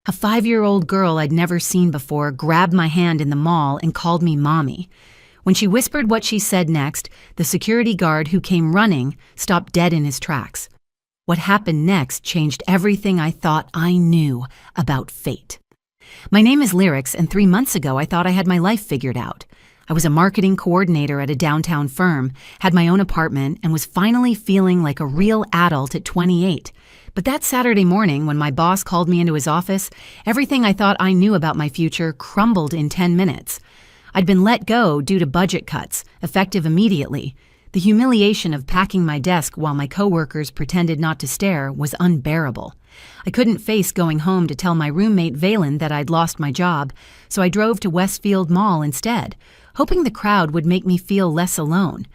A 5-year-old girl I'd never seen before grabbed my hand in the mall and called me mommy. When she whispered what she said next, the security guard who came running stopped dead in his tracks. What happened next changed everything I thought I knew about fate. My name is Lyrics, and 3 months ago I thought I had my life figured out. I was a marketing coordinator at a downtown firm, had my own apartment, and was finally feeling like a real adult at 28. But that Saturday morning, when my boss called me into his office, everything I thought I knew about my future crumbled in 10 minutes. I'd been let go due to budget cuts, effective immediately. The humiliation of packing my desk while my coworkers pretended not to stare was unbearable. I couldn't face going home to tell my roommate Valen that I'd lost my job, so I drove to Westfield Mall instead, hoping the crowd would make me feel less alone.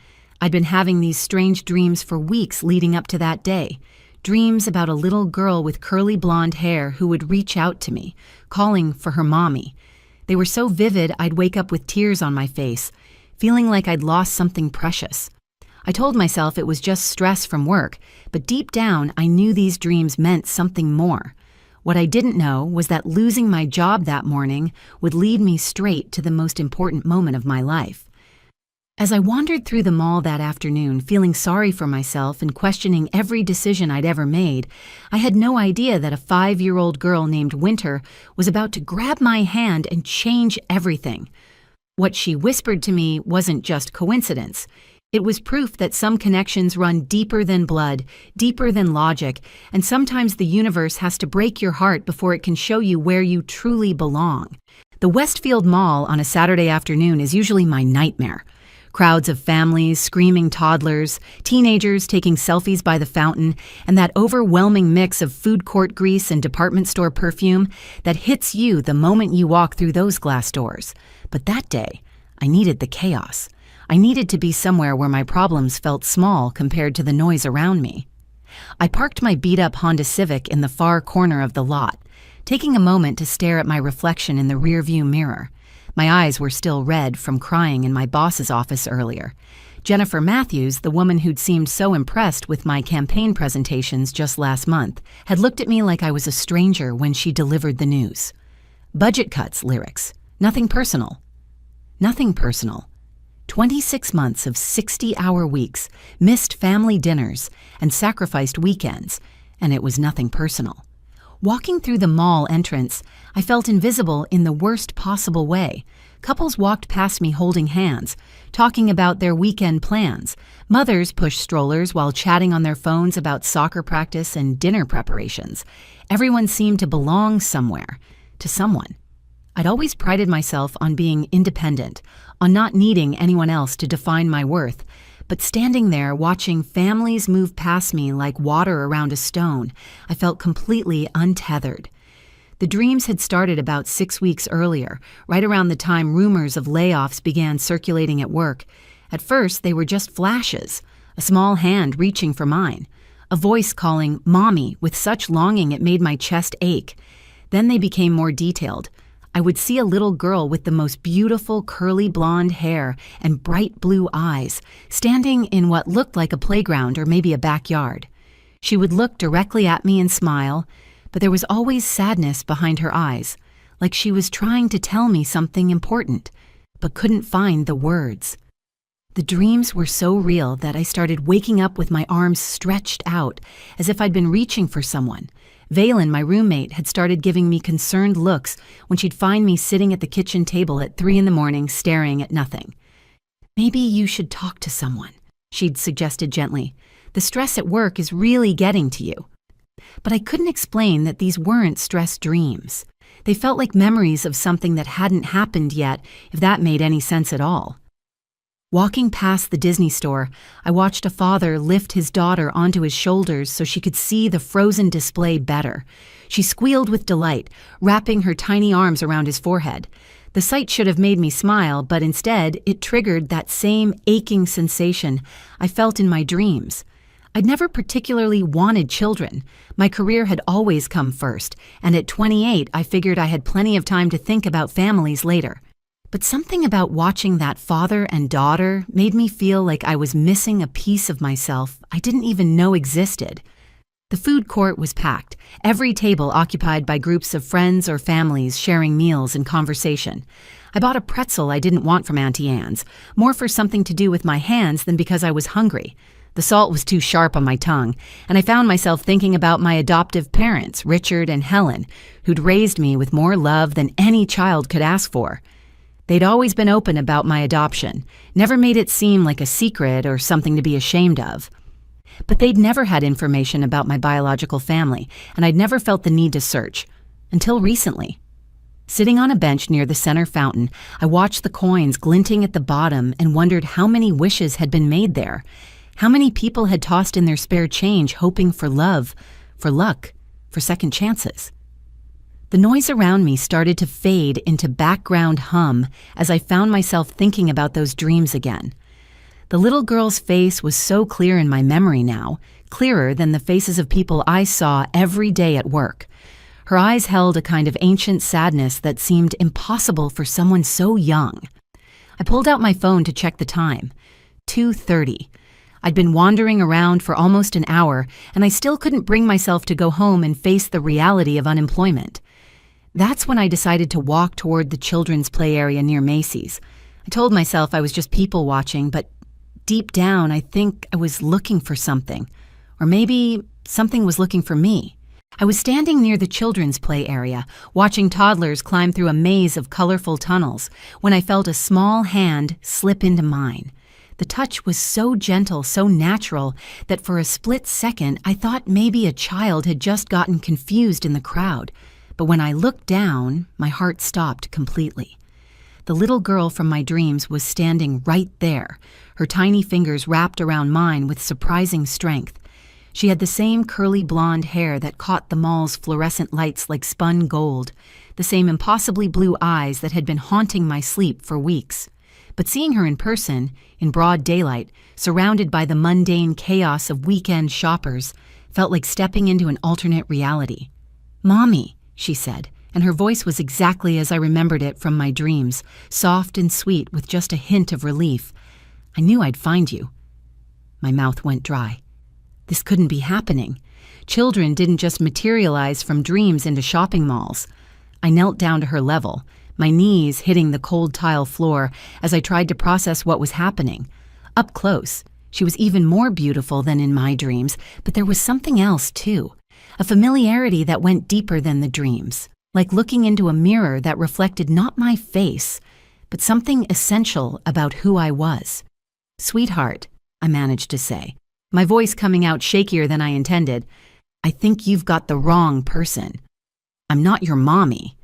I'd been having these strange dreams for weeks leading up to that day. Dreams about a little girl with curly blonde hair who would reach out to me, calling for her mommy. They were so vivid I'd wake up with tears on my face, feeling like I'd lost something precious. I told myself it was just stress from work, but deep down I knew these dreams meant something more. What I didn't know was that losing my job that morning would lead me straight to the most important moment of my life. As I wandered through the mall that afternoon, feeling sorry for myself and questioning every decision I'd ever made, I had no idea that a 5-year-old girl named Winter was about to grab my hand and change everything. What she whispered to me wasn't just coincidence. It was proof that some connections run deeper than blood, deeper than logic, and sometimes the universe has to break your heart before it can show you where you truly belong. The Westfield Mall on a Saturday afternoon is usually my nightmare. Crowds of families, screaming toddlers, teenagers taking selfies by the fountain, and that overwhelming mix of food court grease and department store perfume that hits you the moment you walk through those glass doors. But that day, I needed the chaos. I needed to be somewhere where my problems felt small compared to the noise around me. I parked my beat-up Honda Civic in the far corner of the lot, taking a moment to stare at my reflection in the rearview mirror. My eyes were still red from crying in my boss's office earlier. Jennifer Matthews, the woman who'd seemed so impressed with my campaign presentations just last month, had looked at me like I was a stranger when she delivered the news. Budget cuts, Lyrics. Nothing personal. Nothing personal. 26 months of 60-hour weeks, missed family dinners, and sacrificed weekends, and it was nothing personal. Walking through the mall entrance, I felt invisible in the worst possible way. Couples walked past me holding hands, talking about their weekend plans. Mothers pushed strollers while chatting on their phones about soccer practice and dinner preparations. Everyone seemed to belong somewhere, to someone. I'd always prided myself on being independent, on not needing anyone else to define my worth. But standing there watching families move past me like water around a stone, I felt completely untethered. The dreams had started about 6 weeks earlier, right around the time rumors of layoffs began circulating at work. At first, they were just flashes, a small hand reaching for mine, a voice calling "Mommy" with such longing it made my chest ache. Then they became more detailed. I would see a little girl with the most beautiful curly blonde hair and bright blue eyes, standing in what looked like a playground or maybe a backyard. She would look directly at me and smile, but there was always sadness behind her eyes, like she was trying to tell me something important, but couldn't find the words. The dreams were so real that I started waking up with my arms stretched out, as if I'd been reaching for someone. Valen, my roommate, had started giving me concerned looks when she'd find me sitting at the kitchen table at 3 a.m. staring at nothing. "Maybe you should talk to someone," she'd suggested gently. "The stress at work is really getting to you." But I couldn't explain that these weren't stress dreams. They felt like memories of something that hadn't happened yet, if that made any sense at all. Walking past the Disney store, I watched a father lift his daughter onto his shoulders so she could see the frozen display better. She squealed with delight, wrapping her tiny arms around his forehead. The sight should have made me smile, but instead it triggered that same aching sensation I felt in my dreams. I'd never particularly wanted children. My career had always come first, and at 28 I figured I had plenty of time to think about families later. But something about watching that father and daughter made me feel like I was missing a piece of myself I didn't even know existed. The food court was packed, every table occupied by groups of friends or families sharing meals and conversation. I bought a pretzel I didn't want from Auntie Anne's, more for something to do with my hands than because I was hungry. The salt was too sharp on my tongue, and I found myself thinking about my adoptive parents, Richard and Helen, who'd raised me with more love than any child could ask for. They'd always been open about my adoption, never made it seem like a secret or something to be ashamed of. But they'd never had information about my biological family, and I'd never felt the need to search, until recently. Sitting on a bench near the center fountain, I watched the coins glinting at the bottom and wondered how many wishes had been made there. How many people had tossed in their spare change hoping for love, for luck, for second chances? The noise around me started to fade into background hum as I found myself thinking about those dreams again. The little girl's face was so clear in my memory now, clearer than the faces of people I saw every day at work. Her eyes held a kind of ancient sadness that seemed impossible for someone so young. I pulled out my phone to check the time. 2:30. I'd been wandering around for almost an hour, and I still couldn't bring myself to go home and face the reality of unemployment. That's when I decided to walk toward the children's play area near Macy's. I told myself I was just people watching, but deep down I think I was looking for something. Or maybe something was looking for me. I was standing near the children's play area, watching toddlers climb through a maze of colorful tunnels, when I felt a small hand slip into mine. The touch was so gentle, so natural, that for a split second I thought maybe a child had just gotten confused in the crowd. But when I looked down, my heart stopped completely. The little girl from my dreams was standing right there, her tiny fingers wrapped around mine with surprising strength. She had the same curly blonde hair that caught the mall's fluorescent lights like spun gold, the same impossibly blue eyes that had been haunting my sleep for weeks. But seeing her in person, in broad daylight, surrounded by the mundane chaos of weekend shoppers, felt like stepping into an alternate reality. "Mommy," she said, and her voice was exactly as I remembered it from my dreams, soft and sweet with just a hint of relief. "I knew I'd find you." My mouth went dry. This couldn't be happening. Children didn't just materialize from dreams into shopping malls. I knelt down to her level, my knees hitting the cold tile floor as I tried to process what was happening. Up close, she was even more beautiful than in my dreams, but there was something else too. A familiarity that went deeper than the dreams, like looking into a mirror that reflected not my face, but something essential about who I was. "Sweetheart," I managed to say, my voice coming out shakier than I intended, "I think you've got the wrong person. I'm not your mommy."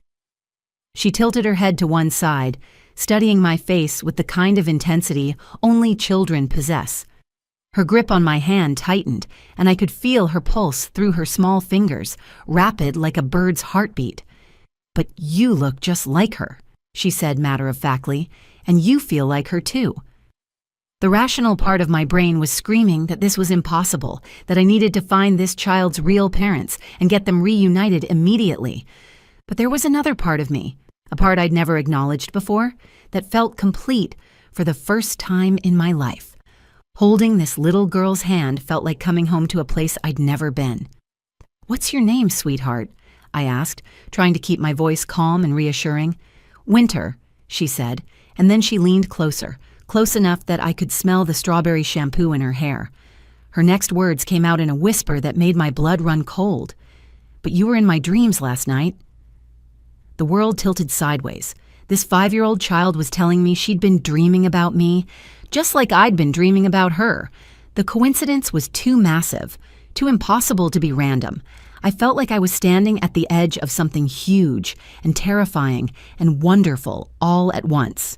She tilted her head to one side, studying my face with the kind of intensity only children possess. Her grip on my hand tightened, and I could feel her pulse through her small fingers, rapid like a bird's heartbeat. "But you look just like her," she said matter-of-factly, "and you feel like her too." The rational part of my brain was screaming that this was impossible, that I needed to find this child's real parents and get them reunited immediately. But there was another part of me, a part I'd never acknowledged before, that felt complete for the first time in my life. Holding this little girl's hand felt like coming home to a place I'd never been. "What's your name, sweetheart?" I asked, trying to keep my voice calm and reassuring. "Winter," she said, and then she leaned closer, close enough that I could smell the strawberry shampoo in her hair. Her next words came out in a whisper that made my blood run cold. "But you were in my dreams last night." The world tilted sideways. This 5-year-old child was telling me she'd been dreaming about me, just like I'd been dreaming about her. The coincidence was too massive, too impossible to be random. I felt like I was standing at the edge of something huge and terrifying and wonderful all at once.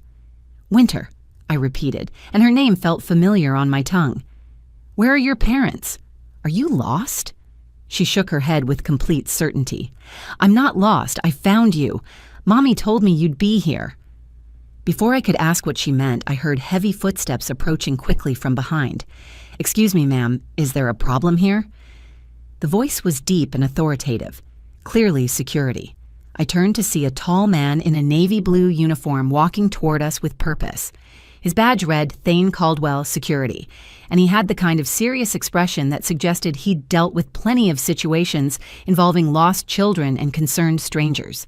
"Winter," I repeated, and her name felt familiar on my tongue. "Where are your parents? Are you lost?" She shook her head with complete certainty. "I'm not lost. I found you. Mommy told me you'd be here." Before I could ask what she meant, I heard heavy footsteps approaching quickly from behind. "Excuse me, ma'am, is there a problem here?" The voice was deep and authoritative, clearly security. I turned to see a tall man in a navy blue uniform walking toward us with purpose. His badge read Thane Caldwell Security, and he had the kind of serious expression that suggested he'd dealt with plenty of situations involving lost children and concerned strangers.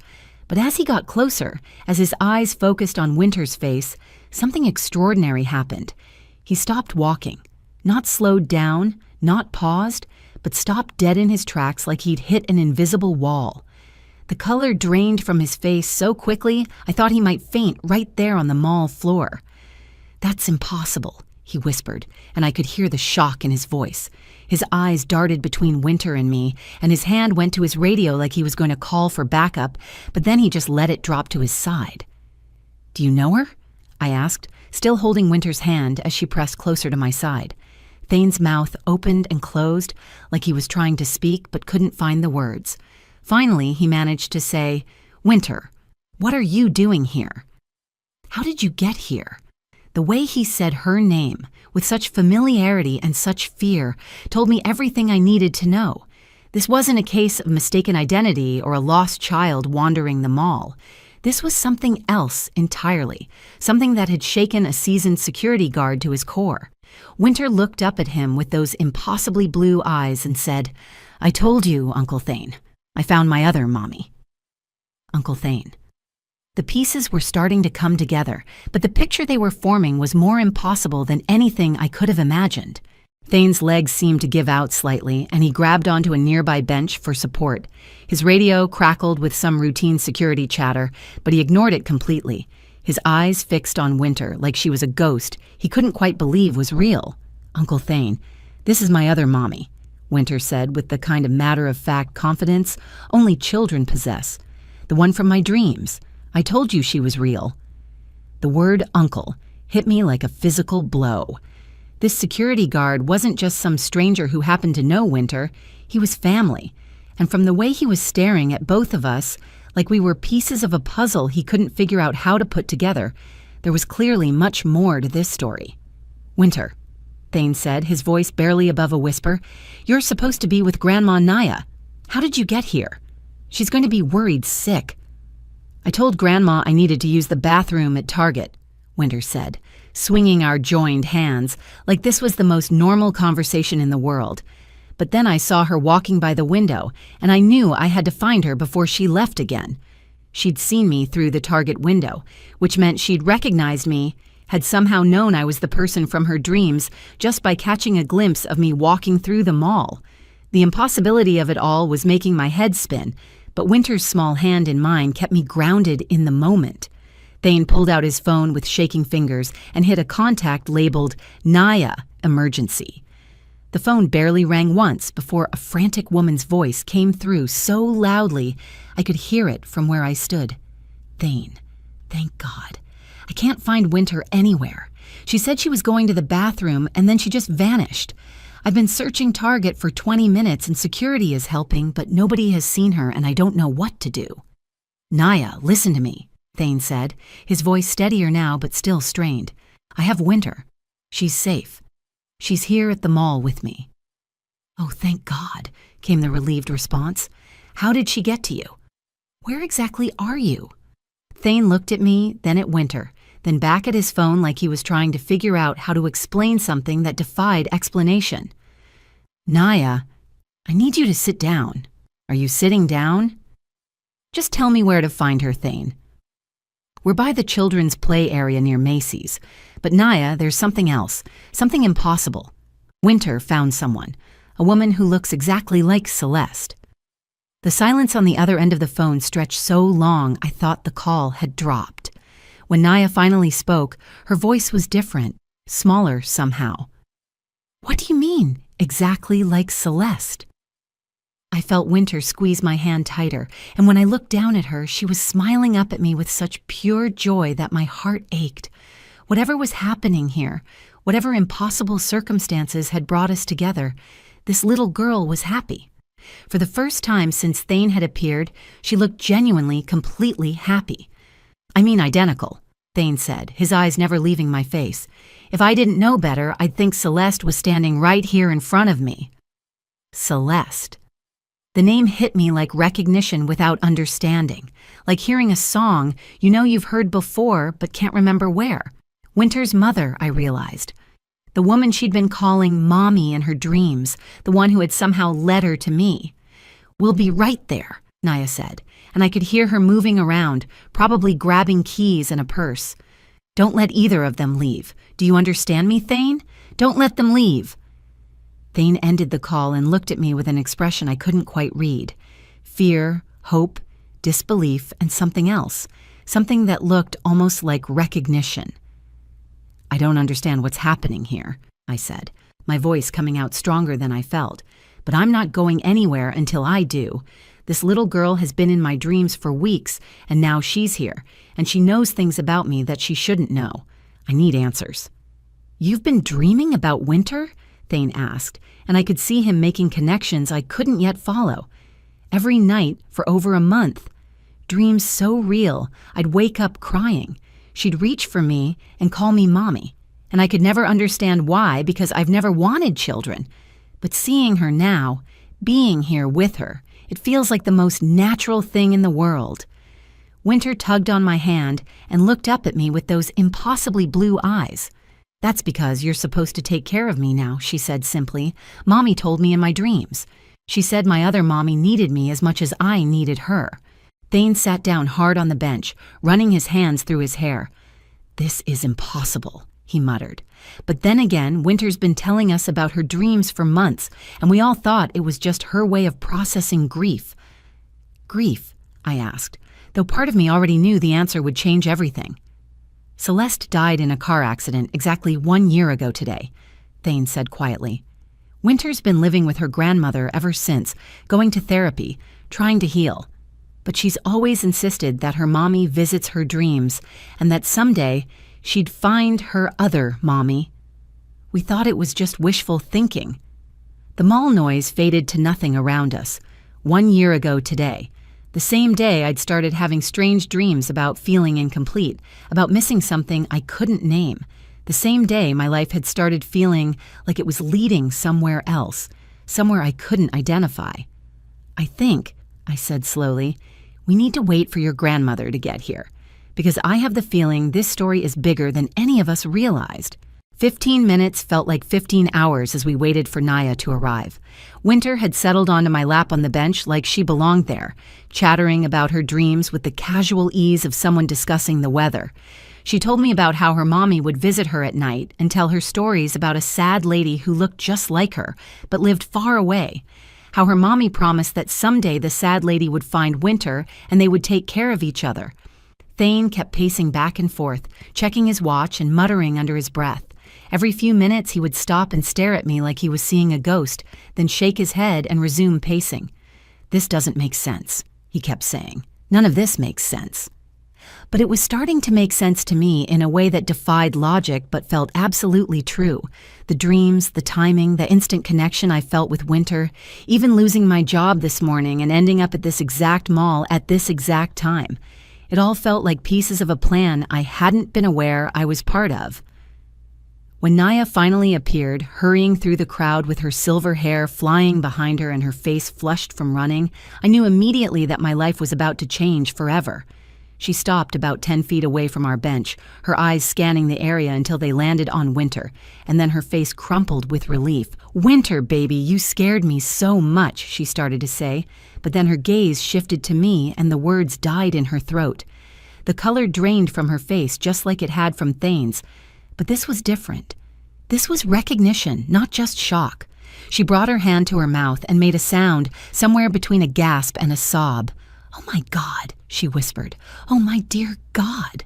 But as he got closer, as his eyes focused on Winter's face, something extraordinary happened. He stopped walking, not slowed down, not paused, but stopped dead in his tracks like he'd hit an invisible wall. The color drained from his face so quickly I thought he might faint right there on the mall floor. "That's impossible," he whispered, and I could hear the shock in his voice. His eyes darted between Winter and me, and his hand went to his radio like he was going to call for backup, but then he just let it drop to his side. "Do you know her?" I asked, still holding Winter's hand as she pressed closer to my side. Thane's mouth opened and closed like he was trying to speak but couldn't find the words. Finally, he managed to say, "Winter, what are you doing here?" "How did you get here?" The way he said her name, with such familiarity and such fear, told me everything I needed to know. This wasn't a case of mistaken identity or a lost child wandering the mall. This was something else entirely, something that had shaken a seasoned security guard to his core. Winter looked up at him with those impossibly blue eyes and said, "I told you, Uncle Thane. I found my other mommy." Uncle Thane. The pieces were starting to come together, but the picture they were forming was more impossible than anything I could have imagined. Thane's legs seemed to give out slightly, and he grabbed onto a nearby bench for support. His radio crackled with some routine security chatter, but he ignored it completely. His eyes fixed on Winter like she was a ghost he couldn't quite believe was real. "Uncle Thane, this is my other mommy," Winter said with the kind of matter-of-fact confidence only children possess. "The one from my dreams. I told you she was real." The word uncle hit me like a physical blow. This security guard wasn't just some stranger who happened to know Winter. He was family. And from the way he was staring at both of us, like we were pieces of a puzzle he couldn't figure out how to put together, there was clearly much more to this story. "Winter," Thane said, his voice barely above a whisper, "you're supposed to be with Grandma Naya. How did you get here? She's going to be worried sick." "I told Grandma I needed to use the bathroom at Target," Winter said, swinging our joined hands like this was the most normal conversation in the world. But then I saw her walking by the window, and I knew I had to find her before she left again. She'd seen me through the Target window, which meant she'd recognized me, had somehow known I was the person from her dreams just by catching a glimpse of me walking through the mall. The impossibility of it all was making my head spin, but Winter's small hand in mine kept me grounded in the moment. Thane pulled out his phone with shaking fingers and hit a contact labeled Naya Emergency. The phone barely rang once before a frantic woman's voice came through so loudly I could hear it from where I stood. "Thane, thank God. I can't find Winter anywhere. She said she was going to the bathroom and then she just vanished. I've been searching Target for 20 minutes and security is helping, but nobody has seen her and I don't know what to do." "Naya, listen to me," Thane said, his voice steadier now but still strained. "I have Winter. She's safe. She's here at the mall with me." "Oh, thank God," came the relieved response. "How did she get to you? Where exactly are you?" Thane looked at me, then at Winter, then back at his phone like he was trying to figure out how to explain something that defied explanation. "Naya, I need you to sit down. Are you sitting down?" "Just tell me where to find her, Thane." "We're by the children's play area near Macy's. But Naya, there's something else, something impossible. Winter found someone, a woman who looks exactly like Celeste." The silence on the other end of the phone stretched so long I thought the call had dropped. When Naya finally spoke, her voice was different, smaller somehow. "What do you mean, exactly like Celeste?" I felt Winter squeeze my hand tighter, and when I looked down at her, she was smiling up at me with such pure joy that my heart ached. Whatever was happening here, whatever impossible circumstances had brought us together, this little girl was happy. For the first time since Thane had appeared, she looked genuinely, completely happy. "I mean identical," Thane said, his eyes never leaving my face. "If I didn't know better, I'd think Celeste was standing right here in front of me." Celeste. The name hit me like recognition without understanding, like hearing a song you know you've heard before but can't remember where. Winter's mother, I realized. The woman she'd been calling Mommy in her dreams, the one who had somehow led her to me. "We'll be right there," Naya said, and I could hear her moving around, probably grabbing keys and a purse. "Don't let either of them leave. Do you understand me, Thane? Don't let them leave." Thane ended the call and looked at me with an expression I couldn't quite read. Fear, hope, disbelief, and something else. Something that looked almost like recognition. "I don't understand what's happening here," I said, my voice coming out stronger than I felt. "But I'm not going anywhere until I do. This little girl has been in my dreams for weeks, and now she's here, and she knows things about me that she shouldn't know. I need answers." "You've been dreaming about Winter?" Thane asked, and I could see him making connections I couldn't yet follow. Every night for over a month. Dreams so real, I'd wake up crying. She'd reach for me and call me Mommy, and I could never understand why because I've never wanted children. But seeing her now, being here with her, it feels like the most natural thing in the world. Winter tugged on my hand and looked up at me with those impossibly blue eyes. "That's because you're supposed to take care of me now," she said simply. "Mommy told me in my dreams. She said my other mommy needed me as much as I needed her." Thane sat down hard on the bench, running his hands through his hair. "This is impossible," he muttered. "But then again, Winter's been telling us about her dreams for months, and we all thought it was just her way of processing grief." "Grief?" I asked, though part of me already knew the answer would change everything. "Celeste died in a car accident exactly 1 year ago today," Thane said quietly. "Winter's been living with her grandmother ever since, going to therapy, trying to heal. But she's always insisted that her mommy visits her dreams and that someday she'd find her other mommy. We thought it was just wishful thinking." The mall noise faded to nothing around us. 1 year ago today. The same day I'd started having strange dreams about feeling incomplete, about missing something I couldn't name. The same day my life had started feeling like it was leading somewhere else, somewhere I couldn't identify. "I think," I said slowly, "we need to wait for your grandmother to get here, because I have the feeling this story is bigger than any of us realized." 15 minutes felt like 15 hours as we waited for Naya to arrive. Winter had settled onto my lap on the bench like she belonged there, chattering about her dreams with the casual ease of someone discussing the weather. She told me about how her mommy would visit her at night and tell her stories about a sad lady who looked just like her, but lived far away. How her mommy promised that someday the sad lady would find Winter and they would take care of each other. Thane kept pacing back and forth, checking his watch and muttering under his breath. Every few minutes he would stop and stare at me like he was seeing a ghost, then shake his head and resume pacing. "This doesn't make sense," he kept saying. "None of this makes sense." But it was starting to make sense to me in a way that defied logic but felt absolutely true. The dreams, the timing, the instant connection I felt with Winter, even losing my job this morning and ending up at this exact mall at this exact time. It all felt like pieces of a plan I hadn't been aware I was part of. When Naya finally appeared, hurrying through the crowd with her silver hair flying behind her and her face flushed from running, I knew immediately that my life was about to change forever. She stopped about 10 feet away from our bench, her eyes scanning the area until they landed on Winter, and then her face crumpled with relief. "Winter, baby, you scared me so much," she started to say, but then her gaze shifted to me and the words died in her throat. The color drained from her face just like it had from Thane's, but this was different. This was recognition, not just shock. She brought her hand to her mouth and made a sound somewhere between a gasp and a sob. "Oh my God," she whispered. "Oh my dear God."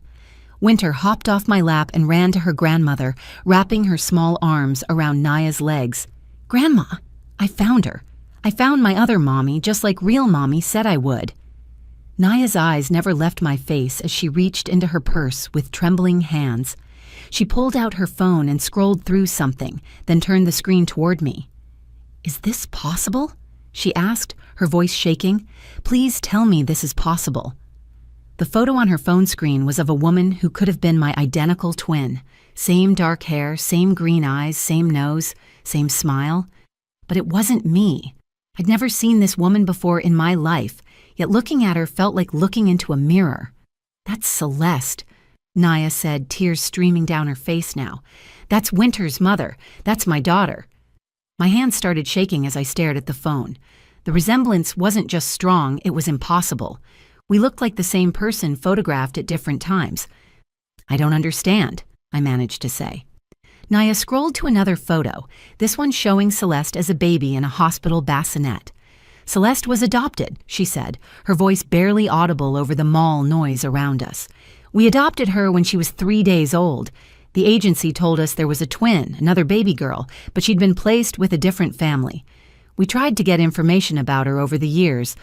Winter hopped off my lap and ran to her grandmother, wrapping her small arms around Naya's legs. "Grandma, I found her. I found my other mommy, just like real mommy said I would." Naya's eyes never left my face as she reached into her purse with trembling hands. She pulled out her phone and scrolled through something, then turned the screen toward me. "Is this possible?" she asked, her voice shaking. "Please tell me this is possible." The photo on her phone screen was of a woman who could have been my identical twin. Same dark hair, same green eyes, same nose, same smile. But it wasn't me. I'd never seen this woman before in my life, yet looking at her felt like looking into a mirror. "That's Celeste. Naya said, tears streaming down her face now. That's Winter's mother. That's my daughter. My hands started shaking as I stared at the phone. The resemblance wasn't just strong, it was impossible. We looked like the same person photographed at different times. I don't understand, I managed to say. Naya scrolled to another photo, this one showing Celeste as a baby in a hospital bassinet. Celeste was adopted, she said, her voice barely audible over the mall noise around us. We adopted her when she was 3 days old. The agency told us there was a twin, another baby girl, but she'd been placed with a different family. We tried to get information about her over the years,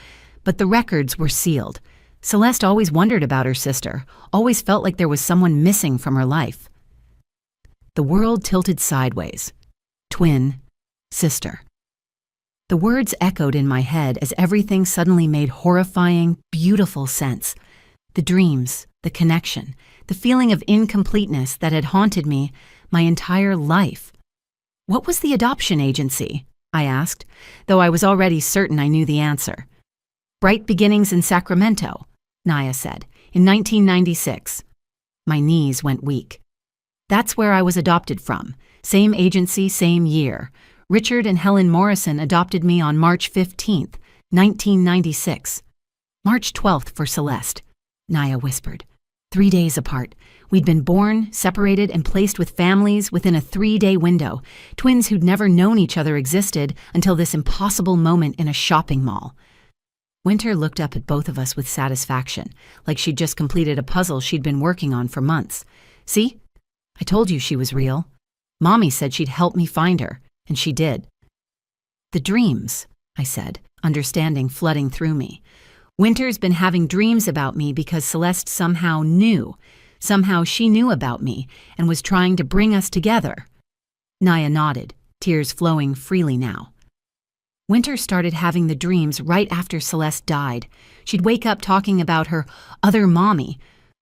but the records were sealed. Celeste always wondered about her sister, always felt like there was someone missing from her life. The world tilted sideways. Twin, sister. The words echoed in my head as everything suddenly made horrifying, beautiful sense. The dreams, the connection, the feeling of incompleteness that had haunted me my entire life. What was the adoption agency? I asked, though I was already certain I knew the answer. Bright Beginnings in Sacramento, Naya said, in 1996. My knees went weak. That's where I was adopted from. Same agency, same year. Richard and Helen Morrison adopted me on March 15th, 1996. March 12th for Celeste, Naya whispered. 3 days apart. We'd been born, separated, and placed with families within a 3-day window. Twins who'd never known each other existed until this impossible moment in a shopping mall. Winter looked up at both of us with satisfaction, like she'd just completed a puzzle she'd been working on for months. See? I told you she was real. Mommy said she'd help me find her, and she did. The dreams, I said, understanding flooding through me. Winter's been having dreams about me because Celeste somehow knew. Somehow she knew about me and was trying to bring us together. Naya nodded, tears flowing freely now. Winter started having the dreams right after Celeste died. She'd wake up talking about her other mommy,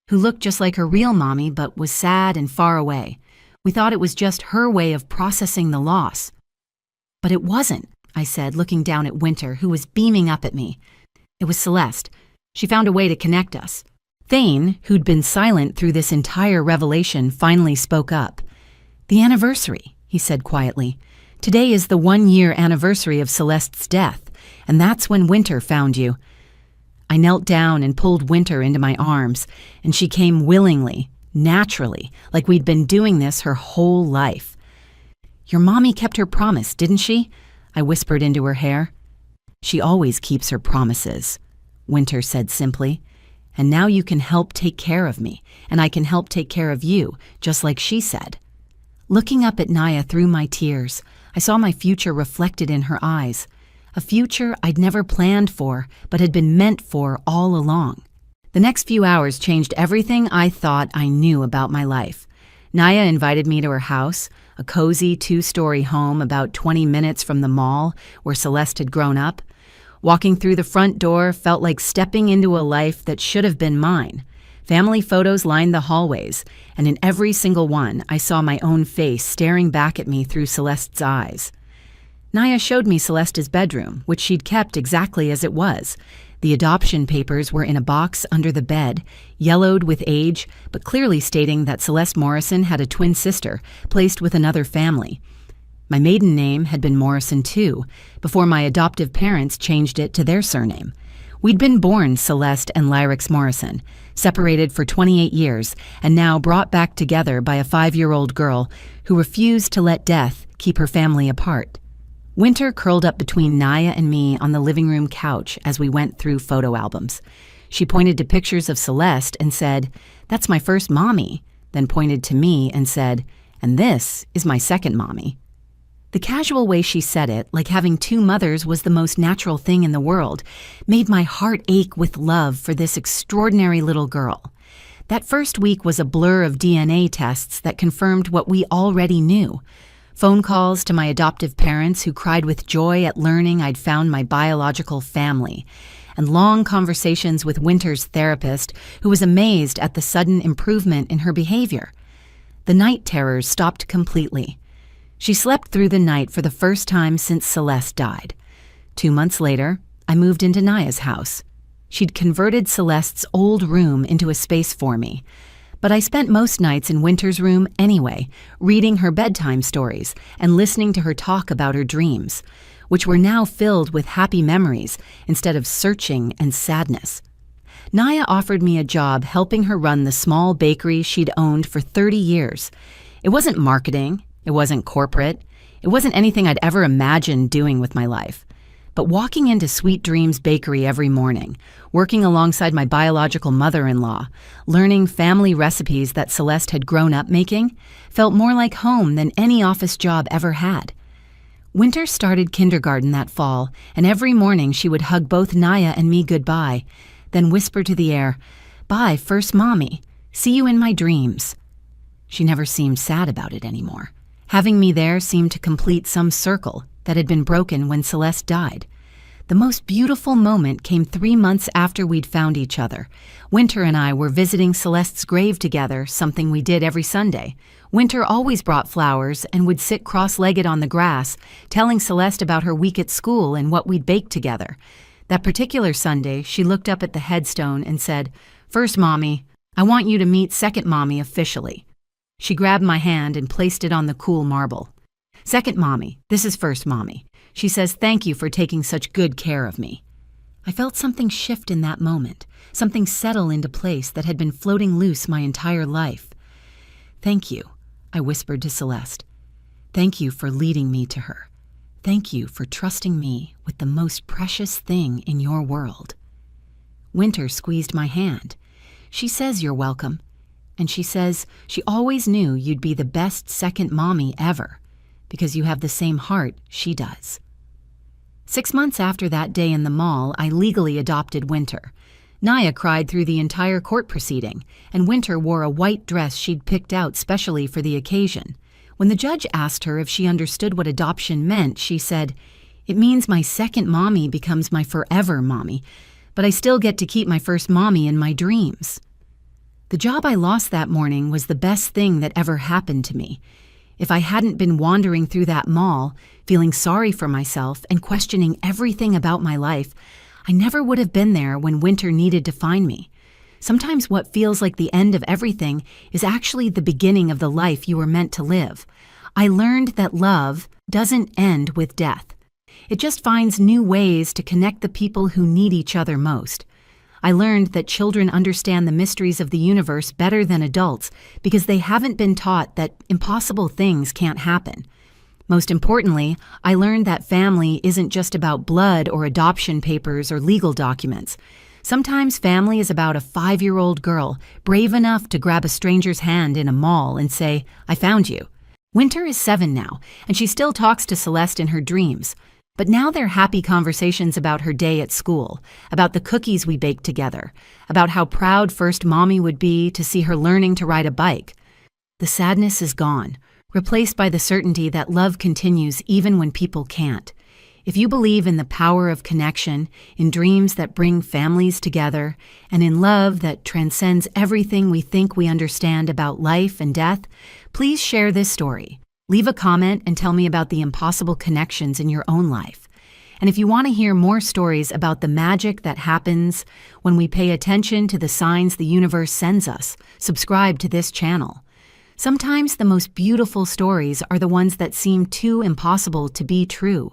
who looked just like her real mommy but was sad and far away. We thought it was just her way of processing the loss. But it wasn't, I said, looking down at Winter, who was beaming up at me. It was Celeste. She found a way to connect us. Thane, who'd been silent through this entire revelation, finally spoke up. The anniversary, he said quietly. Today is the 1-year anniversary of Celeste's death, and that's when Winter found you. I knelt down and pulled Winter into my arms, and she came willingly, naturally, like we'd been doing this her whole life. Your mommy kept her promise, didn't she? I whispered into her hair. She always keeps her promises, Winter said simply. And now you can help take care of me, and I can help take care of you, just like she said. Looking up at Naya through my tears, I saw my future reflected in her eyes. A future I'd never planned for, but had been meant for all along. The next few hours changed everything I thought I knew about my life. Naya invited me to her house, a cozy 2-story home about 20 minutes from the mall where Celeste had grown up. Walking through the front door felt like stepping into a life that should have been mine. Family photos lined the hallways, and in every single one, I saw my own face staring back at me through Celeste's eyes. Naya showed me Celeste's bedroom, which she'd kept exactly as it was. The adoption papers were in a box under the bed, yellowed with age, but clearly stating that Celeste Morrison had a twin sister placed with another family. My maiden name had been Morrison too, before my adoptive parents changed it to their surname. We'd been born Celeste and Lyrics Morrison, separated for 28 years, and now brought back together by a 5-year-old girl who refused to let death keep her family apart. Winter curled up between Naya and me on the living room couch as we went through photo albums. She pointed to pictures of Celeste and said, "That's my first mommy," then pointed to me and said, "And this is my second mommy." The casual way she said it, like having 2 mothers was the most natural thing in the world, made my heart ache with love for this extraordinary little girl. That first week was a blur of DNA tests that confirmed what we already knew. Phone calls to my adoptive parents who cried with joy at learning I'd found my biological family, and long conversations with Winter's therapist who was amazed at the sudden improvement in her behavior. The night terrors stopped completely. She slept through the night for the first time since Celeste died. 2 months later, I moved into Naya's house. She'd converted Celeste's old room into a space for me. But I spent most nights in Winter's room anyway, reading her bedtime stories and listening to her talk about her dreams, which were now filled with happy memories instead of searching and sadness. Naya offered me a job helping her run the small bakery she'd owned for 30 years. It wasn't marketing, it wasn't corporate, it wasn't anything I'd ever imagined doing with my life. But walking into Sweet Dreams Bakery every morning, working alongside my biological mother-in-law, learning family recipes that Celeste had grown up making, felt more like home than any office job ever had. Winter started kindergarten that fall, and every morning she would hug both Naya and me goodbye, then whisper to the air, "Bye, first mommy. See you in my dreams." She never seemed sad about it anymore. Having me there seemed to complete some circle that had been broken when Celeste died. The most beautiful moment came 3 months after we'd found each other. Winter and I were visiting Celeste's grave together, something we did every Sunday. Winter always brought flowers and would sit cross-legged on the grass, telling Celeste about her week at school and what we'd baked together. That particular Sunday, she looked up at the headstone and said, "First Mommy, I want you to meet Second Mommy officially." She grabbed my hand and placed it on the cool marble. "Second Mommy, this is First Mommy. She says thank you for taking such good care of me." I felt something shift in that moment, something settle into place that had been floating loose my entire life. "Thank you," I whispered to Celeste. "Thank you for leading me to her. Thank you for trusting me with the most precious thing in your world." Winter squeezed my hand. "She says you're welcome. And she says she always knew you'd be the best second mommy ever, because you have the same heart she does." 6 months after that day in the mall, I legally adopted Winter. Naya cried through the entire court proceeding, and Winter wore a white dress she'd picked out specially for the occasion. When the judge asked her if she understood what adoption meant, she said, "It means my second mommy becomes my forever mommy, but I still get to keep my first mommy in my dreams." The job I lost that morning was the best thing that ever happened to me. If I hadn't been wandering through that mall, feeling sorry for myself and questioning everything about my life, I never would have been there when Winter needed to find me. Sometimes what feels like the end of everything is actually the beginning of the life you were meant to live. I learned that love doesn't end with death. It just finds new ways to connect the people who need each other most. I learned that children understand the mysteries of the universe better than adults because they haven't been taught that impossible things can't happen. Most importantly, I learned that family isn't just about blood or adoption papers or legal documents. Sometimes family is about a 5-year-old girl brave enough to grab a stranger's hand in a mall and say, "I found you." Winter is 7 now, and she still talks to Celeste in her dreams. But now they're happy conversations about her day at school, about the cookies we baked together, about how proud First Mommy would be to see her learning to ride a bike. The sadness is gone, replaced by the certainty that love continues even when people can't. If you believe in the power of connection, in dreams that bring families together, and in love that transcends everything we think we understand about life and death, please share this story. Leave a comment and tell me about the impossible connections in your own life. And if you want to hear more stories about the magic that happens when we pay attention to the signs the universe sends us, subscribe to this channel. Sometimes the most beautiful stories are the ones that seem too impossible to be true.